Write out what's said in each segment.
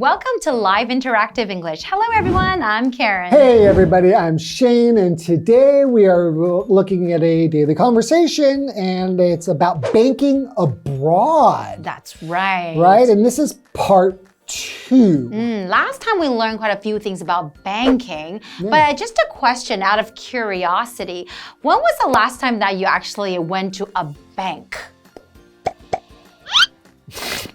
welcome to Live Interactive English. Hello everyone, I'm Karen. Hey everybody, I'm Shane, and today we are looking at a daily conversation, and it's about banking abroad. That's right. Right, and this is part 2. Last time we learned quite a few things about banking, but just a question out of curiosity. When was the last time that you actually went to a bank?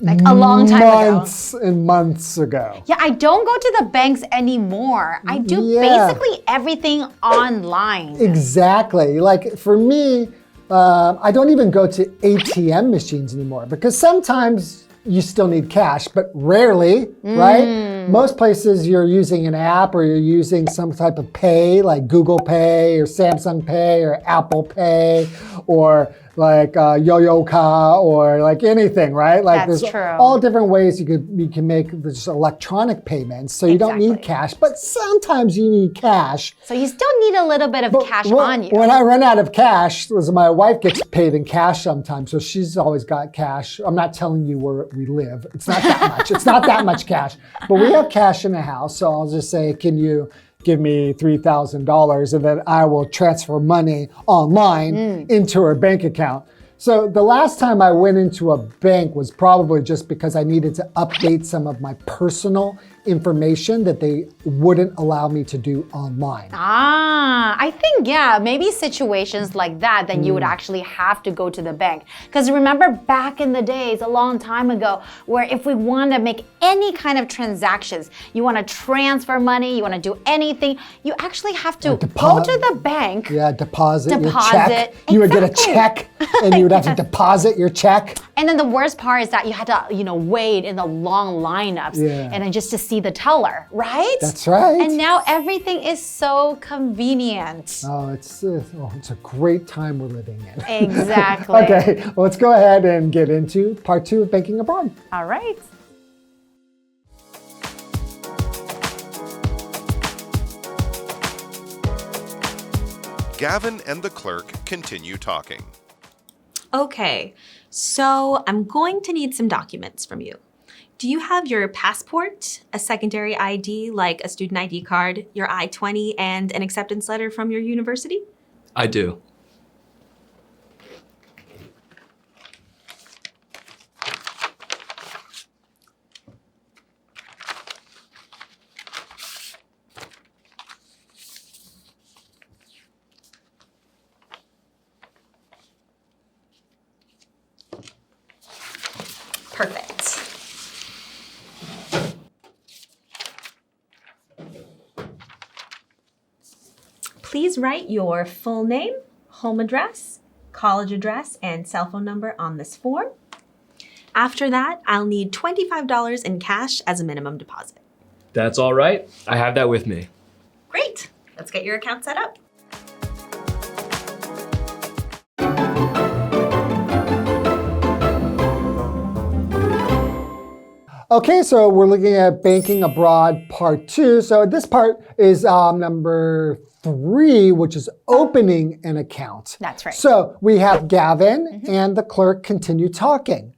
Like a long time ago. Months and months ago. Yeah, I don't go to the banks anymore. I do basically everything online. Exactly. Like for me, I don't even go to ATM machines anymore because sometimes you still need cash, but rarely, right? Most places you're using an app or you're using some type of pay like Google Pay or Samsung Pay or Apple Pay or like Yoyoka or like anything, right? Like That's there's true. all different ways you can make this electronic payments. So you don't need cash, but sometimes you need cash. So you still need a little bit of cash on you. When I run out of cash, my wife gets paid in cash sometimes, so she's always got cash. I'm not telling you where we live. It's not that much. It's not that much cash. But we have cash in the house, so I'll just say, can you give me $3,000 and then I will transfer money online into her bank account. So the last time I went into a bank was probably just because I needed to update some of my personal information that they wouldn't allow me to do online. I think, maybe situations like that, then you would actually have to go to the bank. Because remember back in the days, a long time ago, where if we want to make any kind of transactions, you want to transfer money, you want to do anything, you actually have to go to the bank. Yeah, deposit your check. You would get a check and you would have to deposit your check. And then the worst part is that you had to, wait in the long lineups and then just to see the teller, right? That's right. And now everything is so convenient. Oh, it's a great time we're living in. Exactly. Okay, well, let's go ahead and get into part 2 of banking abroad. All right. Gavin and the clerk continue talking. Okay, so I'm going to need some documents from you. Do you have your passport, a secondary ID like a student ID card, your I-20, and an acceptance letter from your university? I do. Perfect. Please write your full name, home address, college address, and cell phone number on this form. After that, I'll need $25 in cash as a minimum deposit. That's all right. I have that with me. Great. Let's get your account set up. Okay, so we're looking at banking abroad part 2. So this part is number 3, which is opening an account. That's right. So we have Gavin and the clerk continue talking.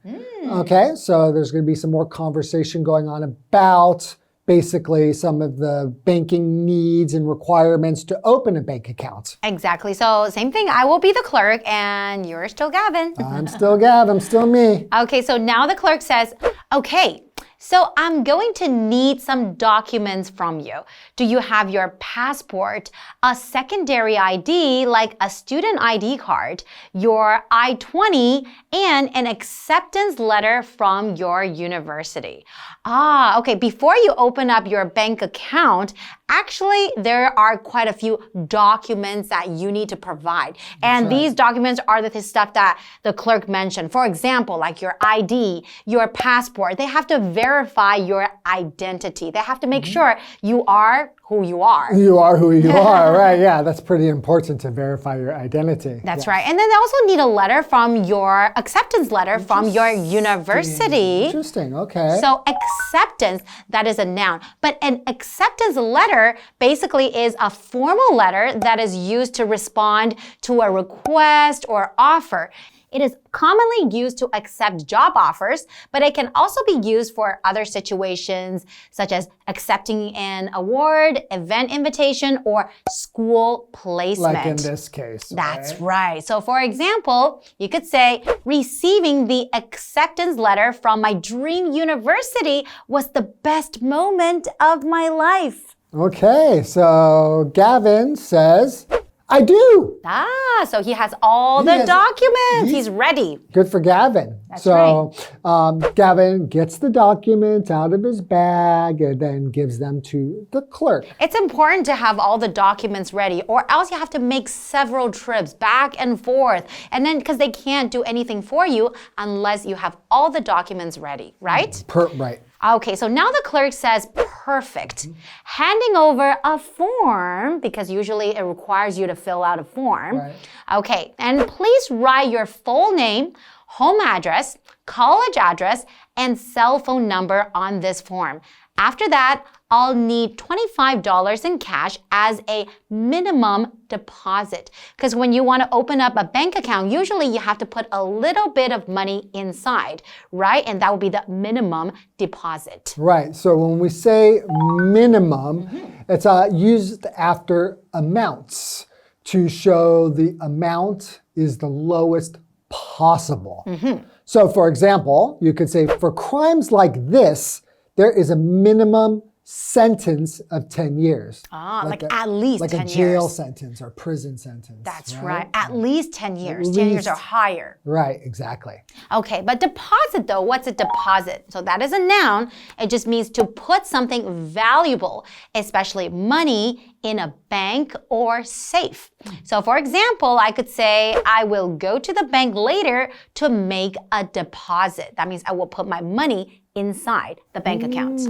Okay, so there's going to be some more conversation going on about basically some of the banking needs and requirements to open a bank account. Exactly. So same thing. I will be the clerk and you're still Gavin. I'm still Gavin. I'm still me. Okay, so now the clerk says, okay, so I'm going to need some documents from you. Do you have your passport, a secondary ID like a student ID card, your I-20, and an acceptance letter from your university? Okay, before you open up your bank account, actually there are quite a few documents that you need to provide. And these documents are the stuff that the clerk mentioned. For example, like your ID, your passport, they have to verify your identity. They have to make sure you are who you are. You are who you are, right? Yeah, that's pretty important to verify your identity. That's right. And then they also need a letter from your acceptance letter from your university. Interesting, okay. So acceptance, that is a noun. But an acceptance letter basically is a formal letter that is used to respond to a request or offer. It is commonly used to accept job offers, but it can also be used for other situations, such as accepting an award, event invitation, or school placement. Like in this case. That's right. So for example, you could say, receiving the acceptance letter from my dream university was the best moment of my life. Okay, so Gavin says, I do. So he has all the documents. He's ready. Good for Gavin. That's right. Gavin gets the documents out of his bag and then gives them to the clerk. It's important to have all the documents ready, or else you have to make several trips back and forth. And then, because they can't do anything for you unless you have all the documents ready, right? Right. Okay, so now the clerk says, perfect. Handing over a form, because usually it requires you to fill out a form. Right. Okay, and please write your full name, home address, college address, and cell phone number on this form. After that, I'll need $25 in cash as a minimum deposit. Because when you want to open up a bank account, usually you have to put a little bit of money inside, right? And that would be the minimum deposit. Right. So when we say minimum, it's used after amounts to show the amount is the lowest possible. So for example, you could say, for crimes like this, there is a minimum sentence of 10 years. Like at least 10 years. Like a jail sentence or prison sentence. That's right. At least 10 years. 10 years or higher. Right, exactly. Okay, but deposit though, what's a deposit? So that is a noun. It just means to put something valuable, especially money, in a bank or safe. So for example, I could say, I will go to the bank later to make a deposit. That means I will put my money inside the bank account.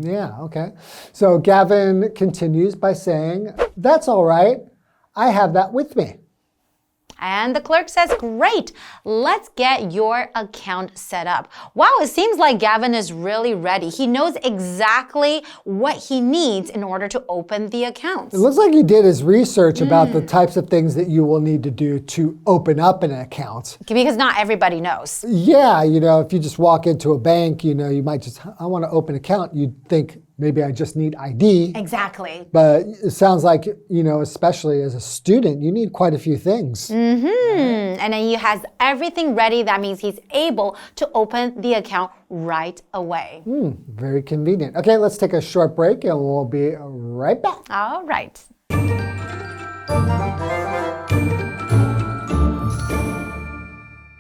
Yeah, okay. So Gavin continues by saying, that's all right. I have that with me. And the clerk says, great, let's get your account set up. Wow, it seems like Gavin is really ready. He knows exactly what he needs in order to open the account. It looks like he did his research about the types of things that you will need to do to open up an account. Because not everybody knows. Yeah, if you just walk into a bank, you might just, I want to open an account. You'd think, maybe I just need ID. Exactly. But it sounds like, especially as a student, you need quite a few things. And then he has everything ready. That means he's able to open the account right away. Very convenient. Okay, let's take a short break and we'll be right back. All right.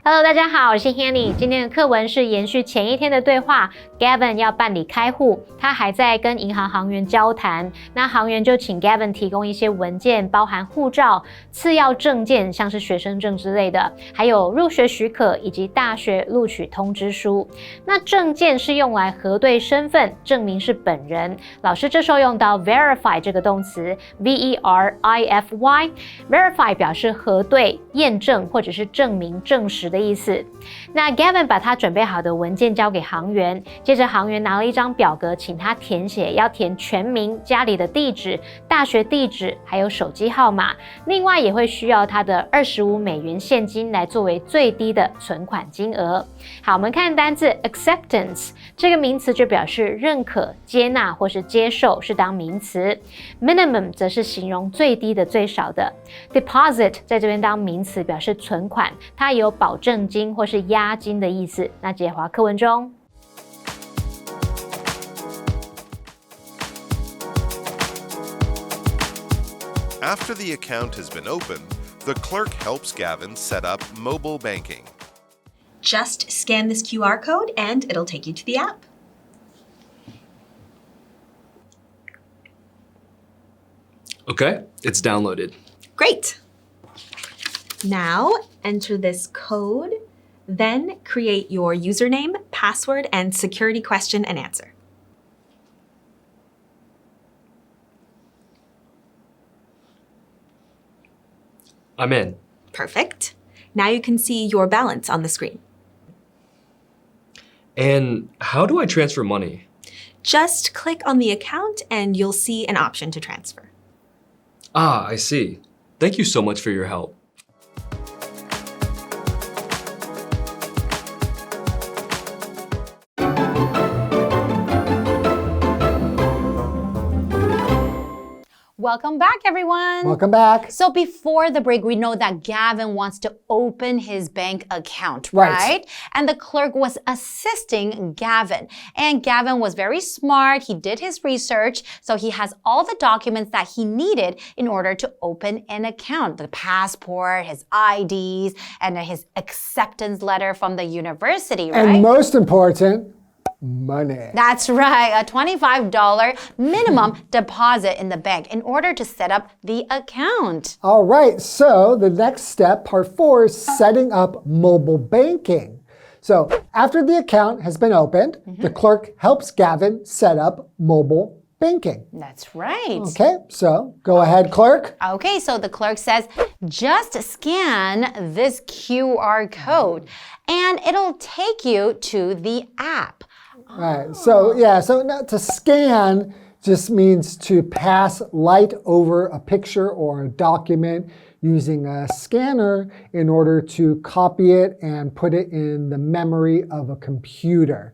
Hello， 大家好，我是 Hanny。今天的课文是延续前一天的对话。Gavin 要办理开户，他还在跟银行行员交谈。那行员就请 Gavin 提供一些文件，包含护照、次要证件，像是学生证之类的，还有入学许可以及大学录取通知书。那证件是用来核对身份，证明是本人。老师这时候用到 verify 这个动词 ，verify。verify 表示核对、验证或者是证明、证实的意思。那 Gavin 把他准备好的文件交给行员，接着行员拿了一张表格，请他填写，要填全名、家里的地址、大学地址，还有手机号码。另外也会需要他的$25现金来作为最低的存款金额。好，我们看单字 acceptance 这个名词就表示认可、接纳或是接受，是当名词。minimum 则是形容最低的、最少的。deposit 在这边当名词，表示存款，它有保证金或是押金的意思。那接华课文中。After the account has been opened, the clerk helps Gavin set up mobile banking. Just scan this QR code and it'll take you to the app. Okay, it's downloaded. Great. Now enter this code, then create your username, password, and security question and answer. I'm in. Perfect. Now you can see your balance on the screen. And how do I transfer money? Just click on the account and you'll see an option to transfer. Ah, I see. Thank you so much for your help. Welcome back, everyone. Welcome back. So before the break, we know that Gavin wants to open his bank account, Right. right? And the clerk was assisting Gavin. And Gavin was very smart. He did his research. So he has all the documents that he needed in order to open an account. The passport, his IDs, and his acceptance letter from the university, right? And most important, money. That's right, a $25 minimum deposit in the bank in order to set up the account. All right, so the next step, part 4, is setting up mobile banking. So after the account has been opened, the clerk helps Gavin set up mobile banking. That's right. Okay, so go ahead, clerk. Okay, so the clerk says, just scan this QR code and it'll take you to the app. Right, so yeah, so now to scan just means to pass light over a picture or a document using a scanner in order to copy it and put it in the memory of a computer.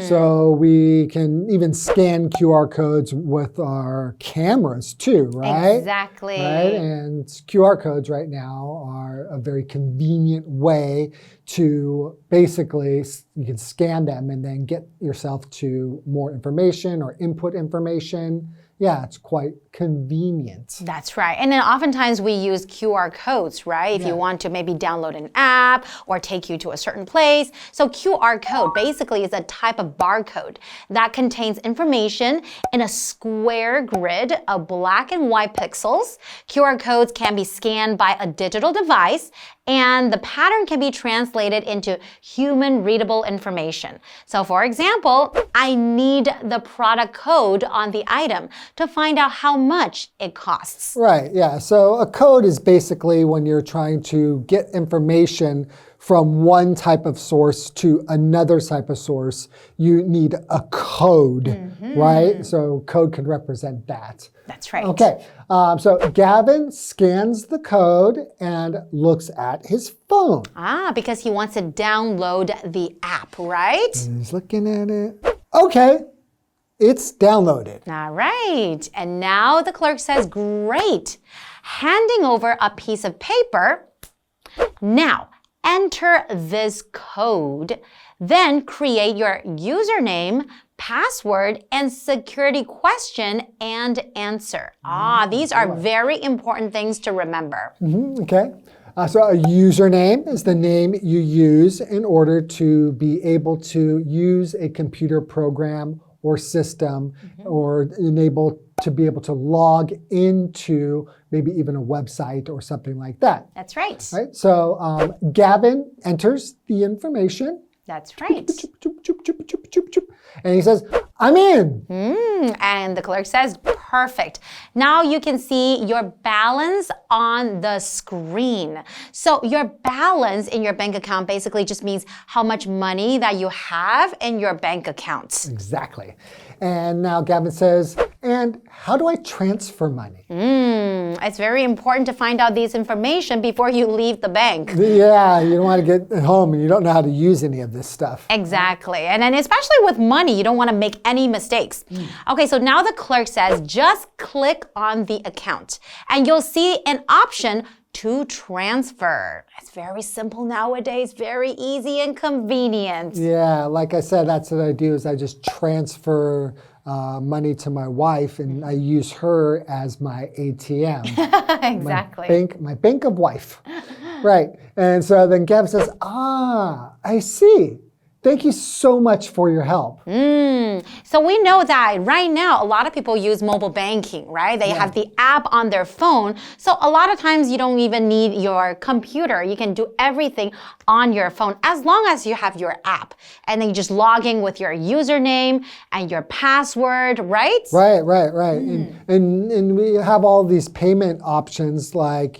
So we can even scan QR codes with our cameras too, right? Exactly. Right? And QR codes right now are a very convenient way to basically, you can scan them and then get yourself to more information or input information. Yeah, it's quite convenient. That's right. And then oftentimes we use QR codes, right? If you want to maybe download an app or take you to a certain place. So QR code basically is a type of barcode that contains information in a square grid of black and white pixels. QR codes can be scanned by a digital device and the pattern can be translated into human readable information. So for example, I need the product code on the item to find out how much it costs. Right, yeah. So a code is basically when you're trying to get information from one type of source to another type of source, you need a code, right? So code can represent that. That's right. Okay, so Gavin scans the code and looks at his phone. Because he wants to download the app, right? He's looking at it. Okay, it's downloaded. All right. And now the clerk says, great. Handing over a piece of paper. Now, enter this code. Then create your username, password, and security question and answer. These are very important things to remember. Okay. So a username is the name you use in order to be able to use a computer program or system or to be able to log into maybe even a website or something like that. That's right. Right? So Gavin enters the information. That's right. And he says, I'm in. And the clerk says, perfect. Now you can see your balance on the screen. So your balance in your bank account basically just means how much money that you have in your bank account. Exactly. And now Gavin says, and how do I transfer money? It's very important to find out this information before you leave the bank. Yeah, you don't want to get home and you don't know how to use any of this stuff. Exactly. And then especially with money, you don't want to make any mistakes. Okay, so now the clerk says, just click on the account and you'll see an option to transfer. It's very simple nowadays, very easy and convenient. Yeah, like I said, that's what I do is I just transfer money to my wife and I use her as my ATM. Exactly. My bank of wife. Right. And so then Gavin says, I see. Thank you so much for your help. So we know that right now, a lot of people use mobile banking, right? They have the app on their phone. So a lot of times you don't even need your computer. You can do everything on your phone as long as you have your app. And then you just log in with your username and your password, right? Right. And we have all these payment options like,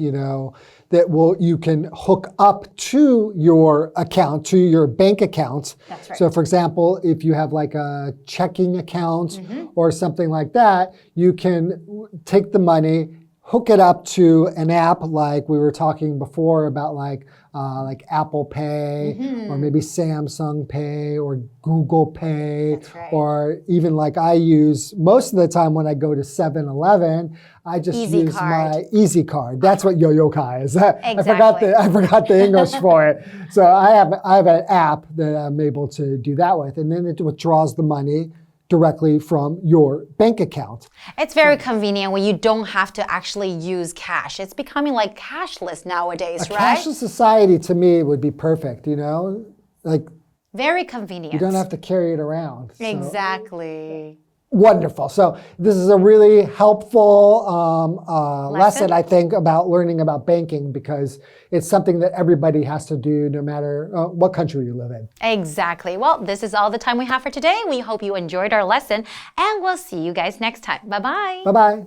that you can hook up to your account, to your bank account. That's right. So for example, if you have like a checking account or something like that, you can take the money, hook it up to an app like we were talking before about like Apple Pay or maybe Samsung Pay or Google Pay. That's right. Or even like I use most of the time when I go to 7-Eleven, I just Easy use card. my Easy Card. That's what Yo-Yo-Kai is. Exactly. I forgot the English for it. So I have an app that I'm able to do that with, and then it withdraws the money directly from your bank account. It's very convenient when you don't have to actually use cash. It's becoming like cashless nowadays, A right? cashless society to me would be perfect, you know? Like Very convenient. you don't have to carry it around. So, Exactly. wonderful. So this is a really helpful lesson, I think, about learning about banking because it's something that everybody has to do no matter what country you live in. Exactly. Well, this is all the time we have for today. We hope you enjoyed our lesson, and we'll see you guys next time. Bye-bye. Bye-bye.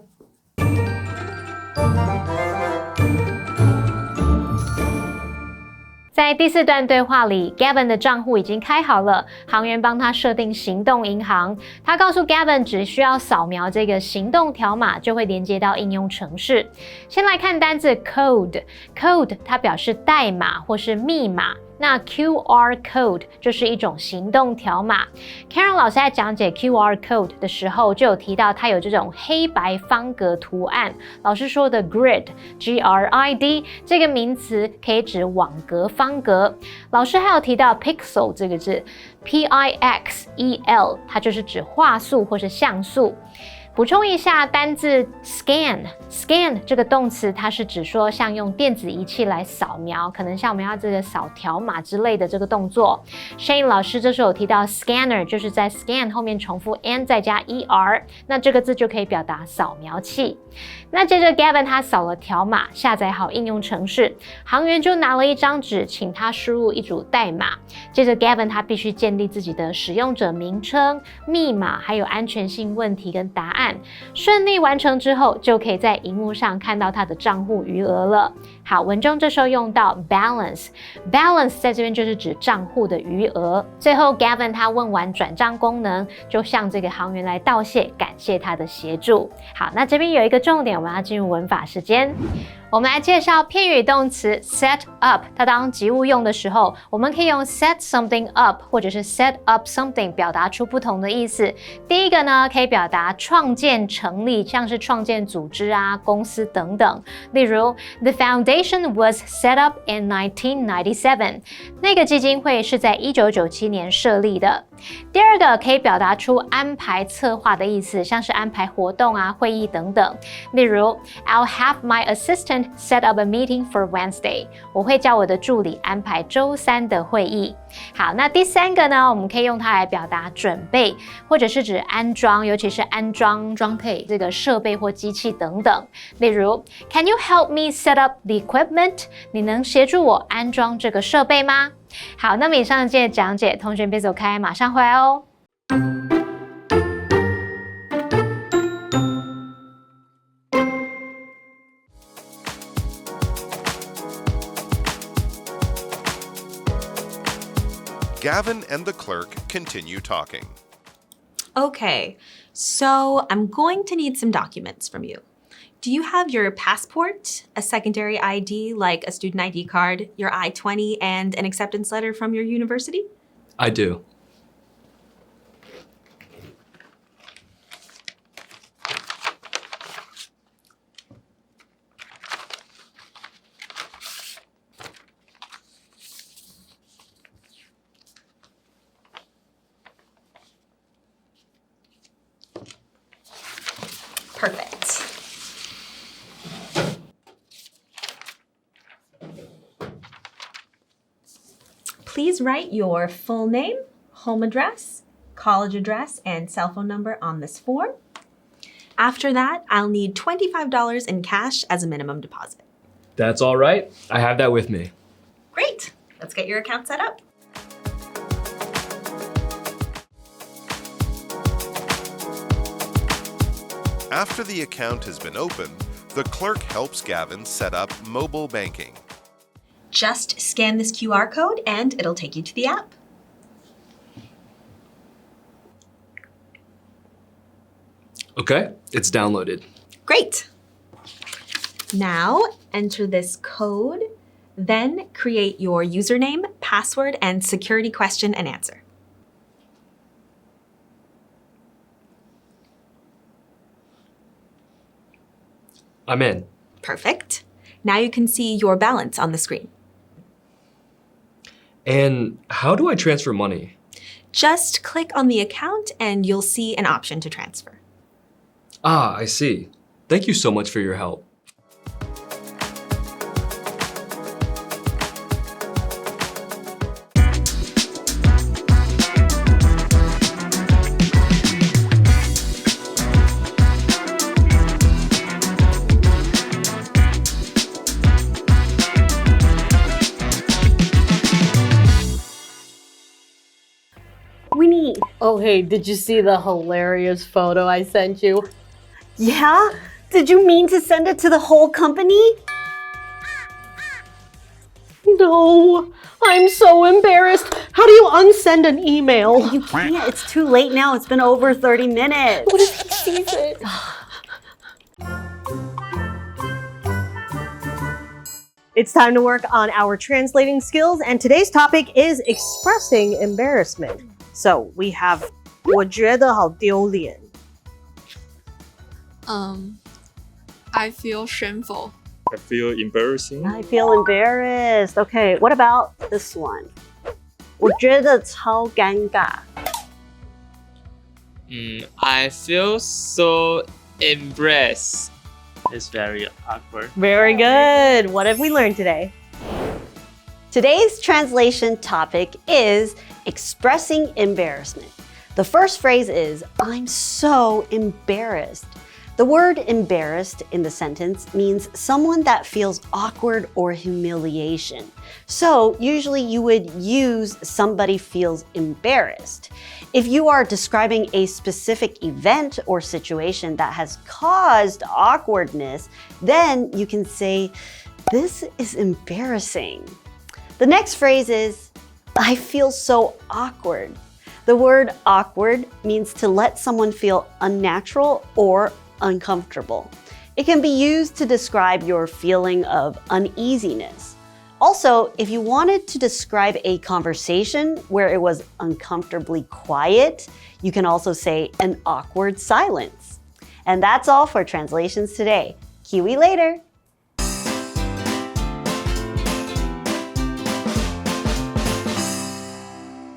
在第4段对话里 ，Gavin 的账户已经开好了，行员帮他设定行动银行。他告诉 Gavin 只需要扫描这个行动条码，就会连接到应用程式。先来看单字 code，code 它表示代码或是密码。那 QR code 就是一种行动条码。Karen 老师在讲解 QR code 的时候，就有提到它有这种黑白方格图案。老师说的 grid，G-R-I-D 这个名词可以指网格、方格。老师还有提到 pixel 这个字 ，P-I-X-E-L 它就是指画素或是像素。补充一下单字 scan 这个动词，它是指说像用电子仪器来扫描，可能像我们要这个扫条码之类的这个动作。Shane 老师这时候有提到 scanner， 就是在 scan 后面重复 n 再加 er， 那这个字就可以表达扫描器。那接着 Gavin 他扫了条码，下载好应用程式，行员就拿了一张纸，请他输入一组代码。接着 Gavin 他必须建立自己的使用者名称、密码，还有安全性问题跟答案。顺利完成之后，就可以在荧幕上看到他的账户余额了。好，文中这时候用到 balance 在这边就是指账户的余额。最后 Gavin 他问完转账功能，就向这个行员来道谢，感谢他的协助。好，那这边有一个重点，我们要进入文法时间。我们来介绍片语动词 set up， 它当及物用的时候，我们可以用 set something up 或者是 set up something 表达出不同的意思。第一个呢，可以表达创建、成立，像是创建组织啊、公司等等。例如 ，The foundation was set up in 1997， 那个基金会是在1997年设立的。第二个可以表达出安排、策划的意思，像是安排活动啊、会议等等。例如 ，I'll have my assistant set up a meeting for Wednesday。我会叫我的助理安排周3的会议。好，那第三个呢，我们可以用它来表达准备，或者是指安装，尤其是安装装配这个设备或机器等等。例如 ，Can you help me set up the equipment？ 你能协助我安装这个设备吗？好，那么以上的讲解，同学别走开，马上回来哦。Gavin and the clerk continue talking. Okay, so I'm going to need some documents from you. Do you have your passport, a secondary ID like a student ID card, your I-20, and an acceptance letter from your university? I do. Perfect. Please write your full name, home address, college address, and cell phone number on this form. After that, I'll need $25 in cash as a minimum deposit. That's all right. I have that with me. Great. Let's get your account set up. After the account has been opened, the clerk helps Gavin set up mobile banking. Just scan this QR code and it'll take you to the app. Okay, it's downloaded. Great. Now, enter this code, then create your username, password, and security question and answer. I'm in. Perfect. Now you can see your balance on the screen. And how do I transfer money? Just click on the account and you'll see an option to transfer. Ah, I see. Thank you so much for your help. Winnie. Oh, hey, did you see the hilarious photo I sent you? Yeah? Did you mean to send it to the whole company? No, I'm so embarrassed. How do you unsend an email? You can't. It's too late now. It's been over 30 minutes. What if he sees it? It's time to work on our translating skills, and today's topic is expressing embarrassment. So we have 我觉得好丢脸. I feel shameful. I feel embarrassing. I feel embarrassed. Okay, what about this one? 我觉得超尴尬. I feel so embarrassed. It's very awkward. Very good. What have we learned today? Today's translation topic is expressing embarrassment. The first phrase is, I'm so embarrassed. The word embarrassed in the sentence means someone that feels awkward or humiliation. So usually you would use somebody feels embarrassed. If you are describing a specific event or situation that has caused awkwardness, then you can say, this is embarrassing. The next phrase is, I feel so awkward. The word awkward means to let someone feel unnatural or uncomfortable. It can be used to describe your feeling of uneasiness. Also, if you wanted to describe a conversation where it was uncomfortably quiet, you can also say an awkward silence. And that's all for translations today. KiWi later!